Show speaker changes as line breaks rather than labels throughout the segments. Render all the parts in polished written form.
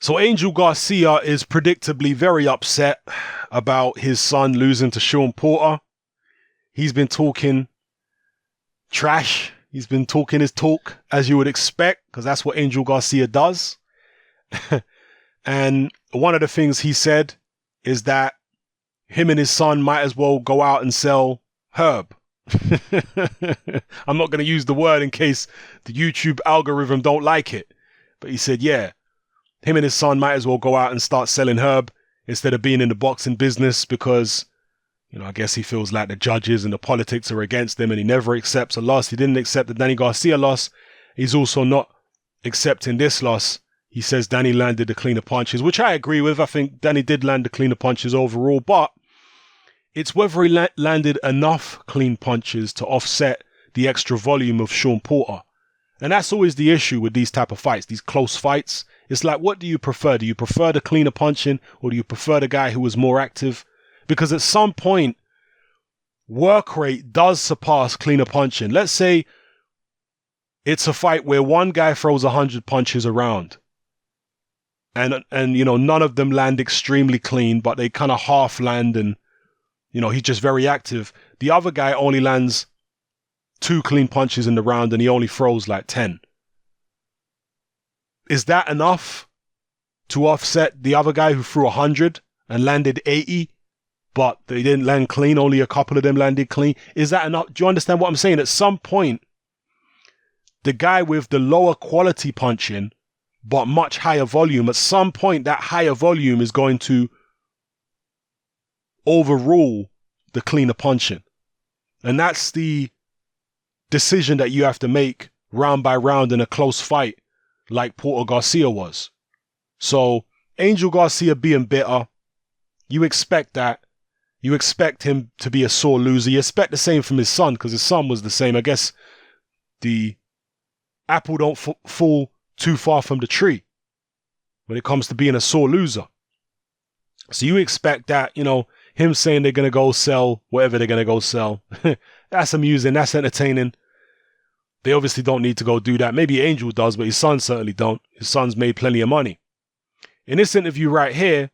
So Angel Garcia is predictably very upset about his son losing to Shawn Porter. He's been talking trash. He's been talking his talk, as you would expect, because that's what Angel Garcia does. And one of the things he said is that him and his son might as well go out and sell herb. I'm not going to use the word in case the YouTube algorithm don't like it. But he said, yeah, him and his son might as well go out and start selling herb instead of being in the boxing business because, you know, I guess he feels like the judges and the politics are against him and he never accepts a loss. He didn't accept the Danny Garcia loss. He's also not accepting this loss. He says Danny landed the cleaner punches, which I agree with. I think Danny did land the cleaner punches overall, but it's whether he landed enough clean punches to offset the extra volume of Shawn Porter. And that's always the issue with these type of fights, these close fights. It's like, what do you prefer? Do you prefer the cleaner punching or do you prefer the guy who was more active? Because at some point, work rate does surpass cleaner punching. Let's say it's a fight where one guy throws 100 punches around. And you know, none of them land extremely clean, but they kind of half land and, you know, he's just very active. The other guy only lands 2 clean punches in the round and he only throws like 10. Is that enough to offset the other guy who threw 100 and landed 80, but they didn't land clean? Only a couple of them landed clean. Is that enough? Do you understand what I'm saying? At some point, the guy with the lower quality punching but much higher volume, at some point that higher volume is going to overrule the cleaner punching. And that's the decision that you have to make round by round in a close fight like Porter Garcia was. So Angel Garcia being bitter, you expect that. You expect him to be a sore loser. You expect the same from his son because his son was the same. I guess the apple don't fall too far from the tree when it comes to being a sore loser. So you expect that, you know, him saying they're going to go sell whatever they're going to go sell. That's amusing. That's entertaining. They obviously don't need to go do that. Maybe Angel does, but his son certainly don't. His son's made plenty of money. In this interview right here,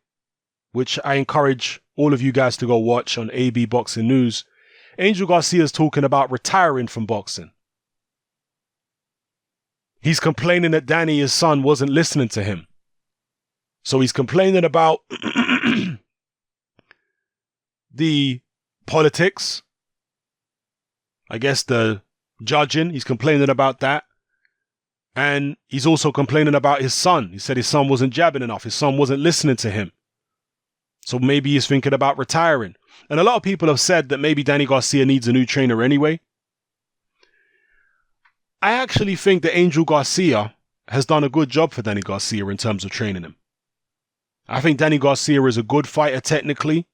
which I encourage all of you guys to go watch on AB Boxing News, Angel Garcia is talking about retiring from boxing. He's complaining that Danny, his son, wasn't listening to him. So he's complaining about the politics. I guess the judging. He's complaining about that. And he's also complaining about his son. He said his son wasn't jabbing enough. His son wasn't listening to him. So maybe he's thinking about retiring. And a lot of people have said that maybe Danny Garcia needs a new trainer anyway. I actually think that Angel Garcia has done a good job for Danny Garcia in terms of training him. I think Danny Garcia is a good fighter technically.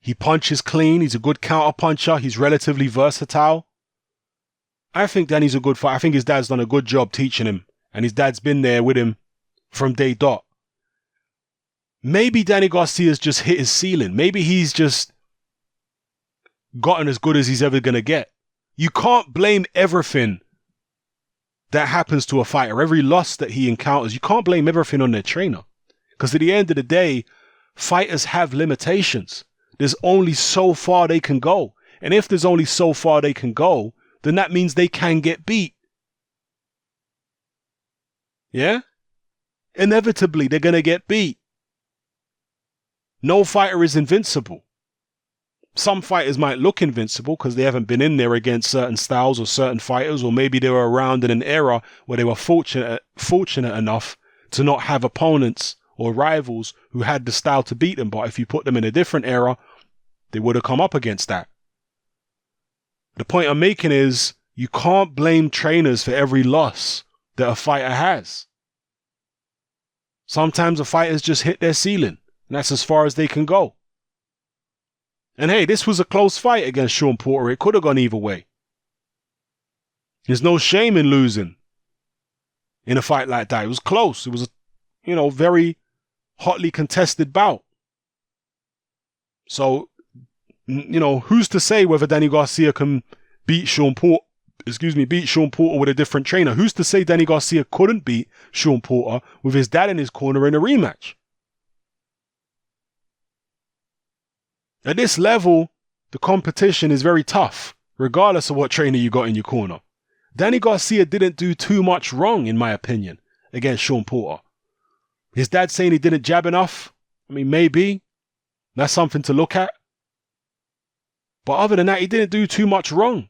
He punches clean. He's a good counter puncher. He's relatively versatile. I think Danny's a good fighter. I think his dad's done a good job teaching him. And his dad's been there with him from day dot. Maybe Danny Garcia's just hit his ceiling. Maybe he's just gotten as good as he's ever going to get. You can't blame everything that happens to a fighter, every loss that he encounters. You can't blame everything on their trainer. Because at the end of the day, fighters have limitations. There's only so far they can go. And if there's only so far they can go, then that means they can get beat. Yeah? Inevitably, they're going to get beat. No fighter is invincible. Some fighters might look invincible because they haven't been in there against certain styles or certain fighters, or maybe they were around in an era where they were fortunate enough to not have opponents or rivals who had the style to beat them. But if you put them in a different era, they would have come up against that. The point I'm making is you can't blame trainers for every loss that a fighter has. Sometimes the fighters just hit their ceiling, and that's as far as they can go. And hey, this was a close fight against Shawn Porter. It could have gone either way. There's no shame in losing in a fight like that. It was close. It was a, very hotly contested bout. So, who's to say whether Danny Garcia can beat Shawn beat Shawn Porter with a different trainer. Who's to say Danny Garcia couldn't beat Shawn Porter with his dad in his corner in a rematch? At this level, the competition is very tough, regardless of what trainer you got in your corner. Danny Garcia didn't do too much wrong, in my opinion, against Shawn Porter. His dad saying he didn't jab enough, I mean, maybe. That's something to look at. But other than that, he didn't do too much wrong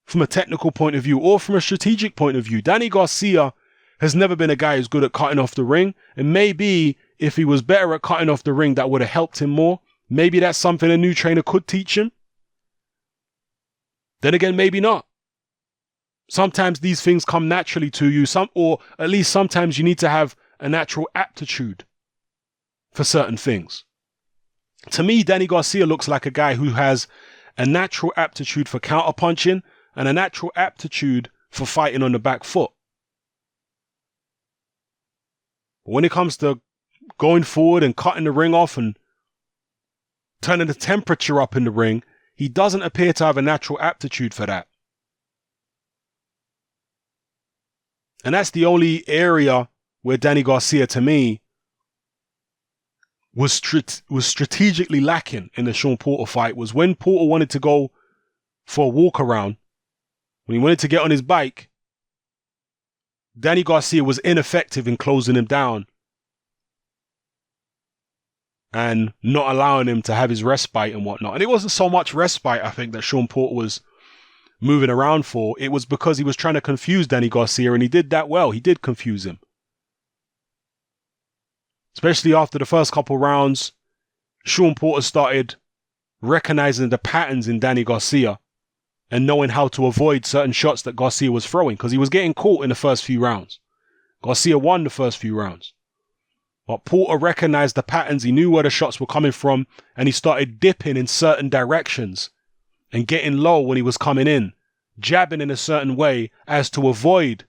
from a technical point of view or from a strategic point of view. Danny Garcia has never been a guy who's good at cutting off the ring. And maybe if he was better at cutting off the ring, that would have helped him more. Maybe that's something a new trainer could teach him. Then again, maybe not. Sometimes these things come naturally to you, or at least sometimes you need to have a natural aptitude for certain things. To me, Danny Garcia looks like a guy who has a natural aptitude for counterpunching and a natural aptitude for fighting on the back foot. But when it comes to going forward and cutting the ring off and turning the temperature up in the ring, he doesn't appear to have a natural aptitude for that. And that's the only area where Danny Garcia, to me, was strategically lacking in the Shawn Porter fight, was when Porter wanted to go for a walk around, when he wanted to get on his bike, Danny Garcia was ineffective in closing him down and not allowing him to have his respite and whatnot. And it wasn't so much respite, I think, that Shawn Porter was moving around for. It was because he was trying to confuse Danny Garcia, and he did that well. He did confuse him. Especially after the first couple rounds, Shawn Porter started recognizing the patterns in Danny Garcia and knowing how to avoid certain shots that Garcia was throwing, because he was getting caught in the first few rounds. Garcia won the first few rounds. But Porter recognized the patterns, he knew where the shots were coming from, and he started dipping in certain directions and getting low when he was coming in, jabbing in a certain way as to avoid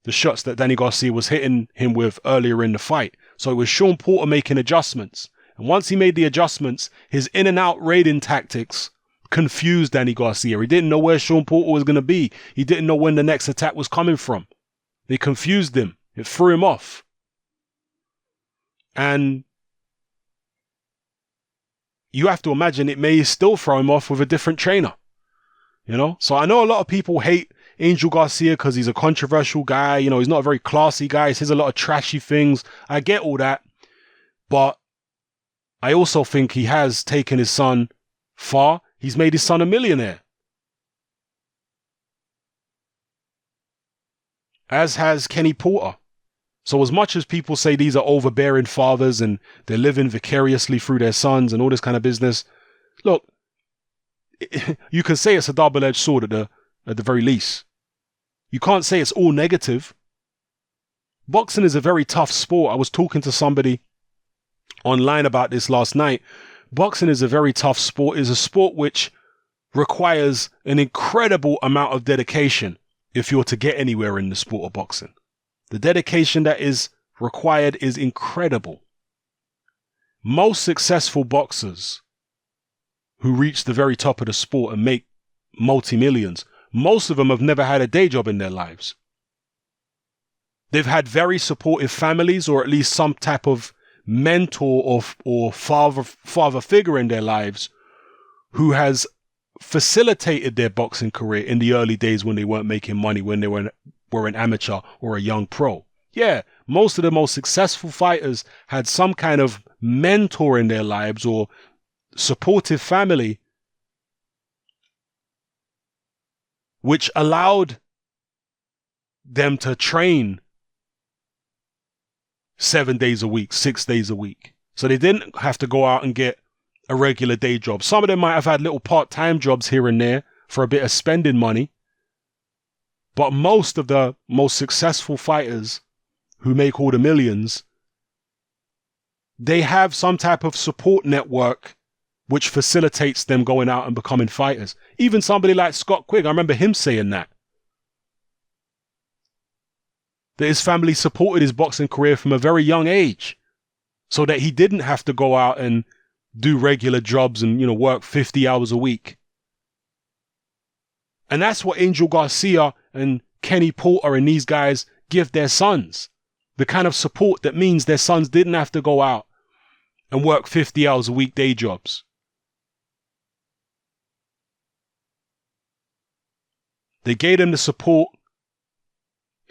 the shots that Danny Garcia was hitting him with earlier in the fight. So it was Shawn Porter making adjustments. And once he made the adjustments, his in and out raiding tactics confused Danny Garcia. He didn't know where Shawn Porter was going to be. He didn't know when the next attack was coming from. They confused him. It threw him off. And you have to imagine it may still throw him off with a different trainer. You know? So I know a lot of people hate Angel Garcia because he's a controversial guy. You know, he's not a very classy guy. He says a lot of trashy things. I get all that. But I also think he has taken his son far. He's made his son a millionaire. As has Kenny Porter. So as much as people say these are overbearing fathers and they're living vicariously through their sons and all this kind of business, look, you can say it's a double-edged sword at the very least. You can't say it's all negative. Boxing is a very tough sport. I was talking to somebody online about this last night. Boxing is a very tough sport. It's a sport which requires an incredible amount of dedication if you're to get anywhere in the sport of boxing. The dedication that is required is incredible. Most successful boxers who reach the very top of the sport and make multi-millions, most of them have never had a day job in their lives. They've had very supportive families, or at least some type of mentor or father figure in their lives who has facilitated their boxing career in the early days when they weren't making money, when they were an amateur or a young pro. Yeah, most of the most successful fighters had some kind of mentor in their lives or supportive family which allowed them to train 7 days a week, 6 days a week. So they didn't have to go out and get a regular day job. Some of them might have had little part-time jobs here and there for a bit of spending money. But most of the most successful fighters who make all the millions, they have some type of support network which facilitates them going out and becoming fighters. Even somebody like Scott Quigg, I remember him saying that his family supported his boxing career from a very young age so that he didn't have to go out and do regular jobs and, work 50 hours a week. And that's what Angel Garcia and Kenny Porter and these guys give their sons. The kind of support that means their sons didn't have to go out and work 50 hours a week day jobs. They gave them the support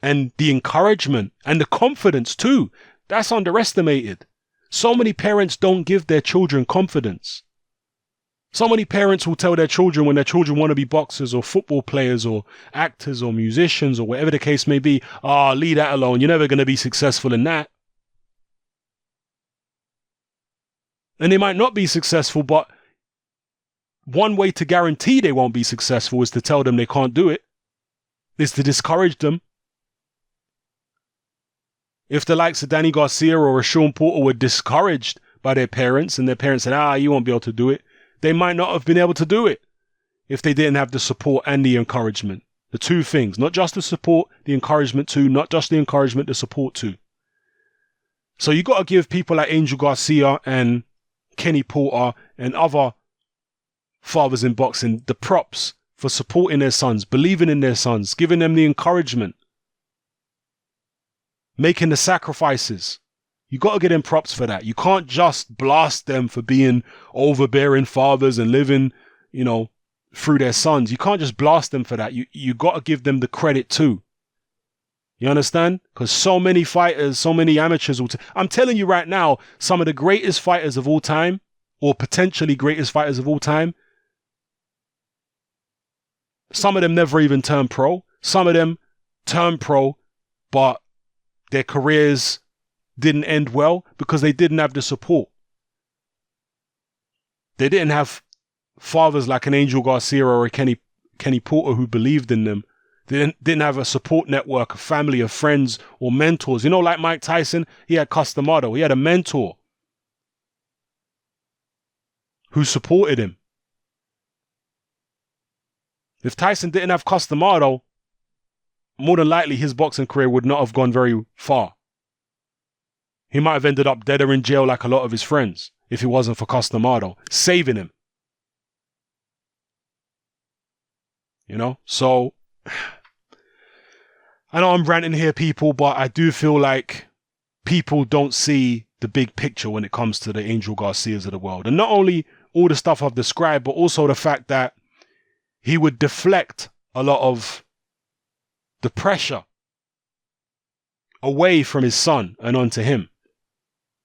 and the encouragement and the confidence too. That's underestimated. So many parents don't give their children confidence. So many parents will tell their children when their children want to be boxers or football players or actors or musicians or whatever the case may be, leave that alone. You're never going to be successful in that. And they might not be successful, but one way to guarantee they won't be successful is to tell them they can't do it, is to discourage them. If the likes of Danny Garcia or a Shawn Porter were discouraged by their parents and their parents said, you won't be able to do it, they might not have been able to do it if they didn't have the support and the encouragement. The two things, not just the support, the encouragement too, not just the encouragement, the support too. So you got to give people like Angel Garcia and Kenny Porter and other fathers in boxing the props for supporting their sons, believing in their sons, giving them the encouragement, making the sacrifices. You got to get them props for that. You can't just blast them for being overbearing fathers and living, through their sons. You can't just blast them for that. You got to give them the credit too. You understand? Because so many fighters, so many amateurs. I'm telling you right now, some of the greatest fighters of all time, or potentially greatest fighters of all time, some of them never even turned pro. Some of them turned pro, but their careers didn't end well because they didn't have the support. They didn't have fathers like an Angel Garcia or a Kenny Porter who believed in them. They didn't have a support network, a family of friends or mentors. Like Mike Tyson, he had Customado. He had a mentor who supported him. If Tyson didn't have Customado, more than likely his boxing career would not have gone very far. He might have ended up dead or in jail like a lot of his friends if it wasn't for Customado saving him. So I know I'm ranting here, people, but I do feel like people don't see the big picture when it comes to the Angel Garcias of the world. And not only all the stuff I've described, but also the fact that he would deflect a lot of the pressure away from his son and onto him.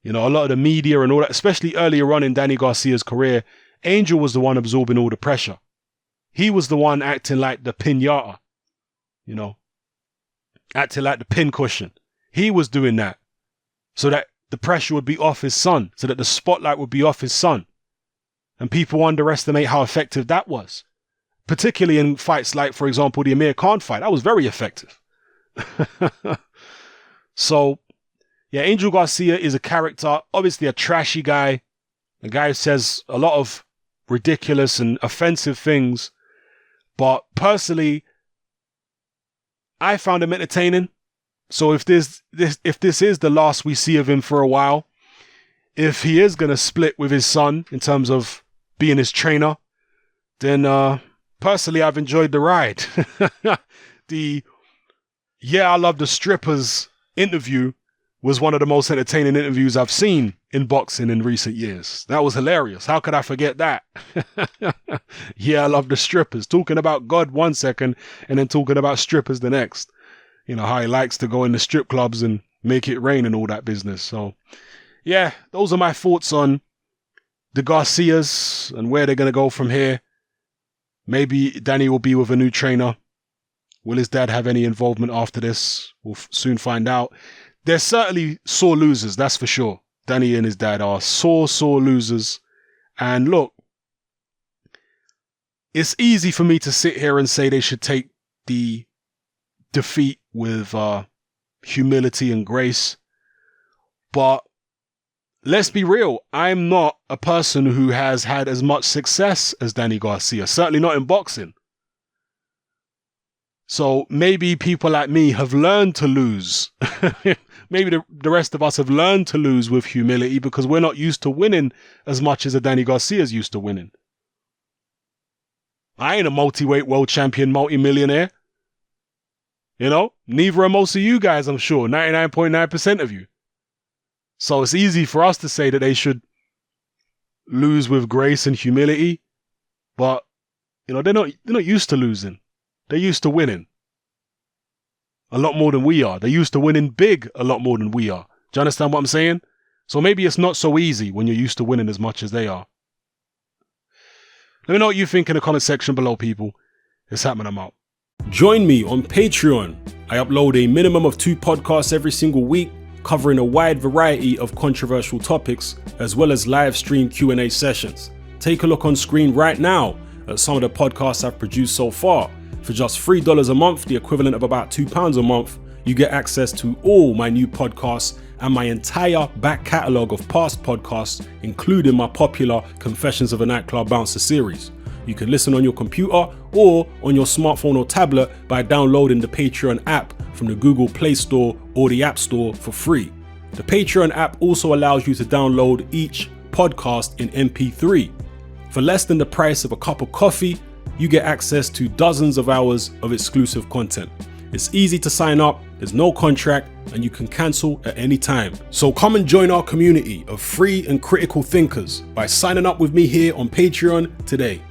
A lot of the media and all that, especially earlier on in Danny Garcia's career, Angel was the one absorbing all the pressure. He was the one acting like the piñata, acting like the pincushion. He was doing that so that the pressure would be off his son, so that the spotlight would be off his son. And people underestimate how effective that was, particularly in fights like, for example, the Amir Khan fight. That was very effective. So, yeah, Angel Garcia is a character, obviously a trashy guy, a guy who says a lot of ridiculous and offensive things. But personally, I found him entertaining. So if this is the last we see of him for a while, if he is going to split with his son in terms of being his trainer, then personally, I've enjoyed the ride. I Love the Strippers interview was one of the most entertaining interviews I've seen in boxing in recent years. That was hilarious. How could I forget that? I Love the Strippers. Talking about God one second and then talking about strippers the next. How he likes to go in the strip clubs and make it rain and all that business. So, yeah, those are my thoughts on the Garcias and where they're going to go from here. Maybe Danny will be with a new trainer. Will his dad have any involvement after this? We'll soon find out. They're certainly sore losers, that's for sure. Danny and his dad are sore losers. And look, it's easy for me to sit here and say they should take the defeat with humility and grace. But let's be real, I'm not a person who has had as much success as Danny Garcia, certainly not in boxing. So maybe people like me have learned to lose. Maybe the rest of us have learned to lose with humility because we're not used to winning as much as a Danny Garcia's used to winning. I ain't a multi-weight world champion, multi-millionaire. You know, neither are most of you guys, I'm sure, 99.9% of you. So it's easy for us to say that they should lose with grace and humility, but you know, they're not used to losing. They're used to winning. A lot more than we are. They're used to winning big a lot more than we are. Do you understand what I'm saying? So maybe it's not so easy when you're used to winning as much as they are. Let me know what you think in the comment section below, people. It's happening, I'm out. Join me on Patreon. I upload a minimum of 2 podcasts every single week, covering a wide variety of controversial topics, as well as live stream Q&A sessions. Take a look on screen right now at some of the podcasts I've produced so far. For just $3 a month, the equivalent of about £2 a month, you get access to all my new podcasts and my entire back catalogue of past podcasts, including my popular Confessions of a Nightclub Bouncer series. You can listen on your computer or on your smartphone or tablet by downloading the Patreon app from the Google Play Store or the App Store for free. The Patreon app also allows you to download each podcast in MP3. For less than the price of a cup of coffee, you get access to dozens of hours of exclusive content. It's easy to sign up, there's no contract, and you can cancel at any time. So come and join our community of free and critical thinkers by signing up with me here on Patreon today.